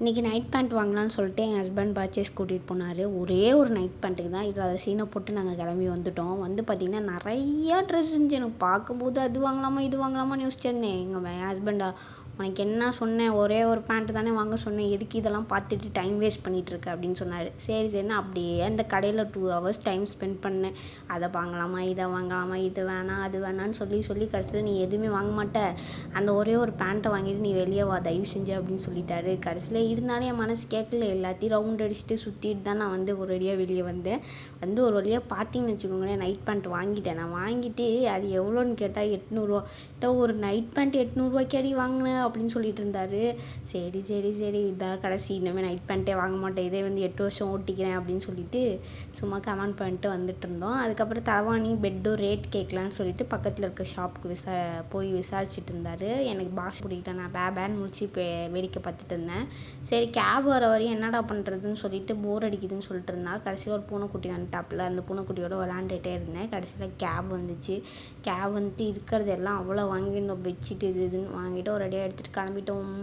இன்றைக்கி night pant வாங்கலான்னு சொல்லிட்டு என் ஹஸ்பண்ட் பர்ச்சேஸ் கூட்டிகிட்டு போனார். ஒரே ஒரு நைட் பேண்ட்டுக்கு தான் இதில் அதை சீனை போட்டு நாங்கள் கிளம்பி வந்துவிட்டோம். வந்து பார்த்திங்கன்னா நிறையா ட்ரெஸ் இருந்துச்சு. எனக்கு பார்க்கும்போது அது வாங்கலாமா இது வாங்கலாமான்னு யோசிச்சிருந்தேன். என் ஹஸ்பண்டா, உனக்கு என்ன சொன்னேன், ஒரே ஒரு பேண்ட்டு தானே வாங்க சொன்னேன், எதுக்கு இதெல்லாம் பார்த்துட்டு டைம் வேஸ்ட் பண்ணிகிட்ருக்க அப்படின்னு சொன்னார். சரின்னு அப்படியே அந்த கடையில் 2 ஹவர்ஸ் டைம் ஸ்பெண்ட் பண்ணேன். அதை வாங்கலாமா இதை வாங்கலாமா, இது வேணாம் அது வேணான்னு சொல்லி கடைசியில் நீ எதுவுமே வாங்க மாட்ட, அந்த ஒரே ஒரு பேண்ட்டை வாங்கிட்டு நீ வெளியே வா தயவு செஞ்சு அப்படின்னு சொல்லிட்டாரு. கடைசியில் இருந்தாலும் என் மனசு கேட்கல. எல்லாத்தையும் ரவுண்ட் அடிச்சுட்டு சுற்றிட்டு தான் நான் ஒரு வழியாக வெளியே வந்தேன். ஒரு வழியாக பார்த்தீங்கன்னு வச்சுக்கோங்களேன், நைட் பேண்ட் வாங்கிட்டேன். நான் வாங்கிட்டு அது எவ்வளோன்னு கேட்டால் 800 ஒரு நைட் பேண்ட் 800 அடி வாங்கினேன் அப்படின்னு சொல்லிட்டு இருந்தார். சரி இதான் கடைசி, இனிமேல் நைட் பேண்ட்டே வாங்க மாட்டேன், இதே 8 வருஷம் ஓட்டிக்கிறேன் அப்படின்னு சொல்லிட்டு சும்மா கமெண்ட் பண்ணிட்டு வந்துட்டு இருந்தோம். அதுக்கப்புறம் தலவாணி பெட்டும் ரேட் கேட்கலான்னு சொல்லிட்டு பக்கத்தில் இருக்க ஷாப்புக்கு போய் விசாரிச்சுட்டு இருந்தார். எனக்கு பாஸ் பிடிக்கிட்டேன். நான் பேன்னு முடிச்சு இப்போ வேடிக்கை பார்த்துட்டு இருந்தேன். சரி கேப் வர வரையும் என்னடா பண்ணுறதுன்னு சொல்லிட்டு போர் அடிக்குதுன்னு சொல்லிட்டு இருந்தா. கடைசியில் ஒரு பூனைக்குட்டி வந்துட்டாப்புல. அந்த பூனைக்குட்டியோட விளாண்டுட்டே இருந்தேன். கடைசியில் கேப் வந்துச்சு. கேப் வந்துட்டு இருக்கிறது எல்லாம் அவ்வளோ வாங்கியிருந்தோம். பெட்ஷீட் இதுன்னு வாங்கிட்டு ஒரு அடியாக எடுத்துகிட்டு கிளம்பிட்டோம்.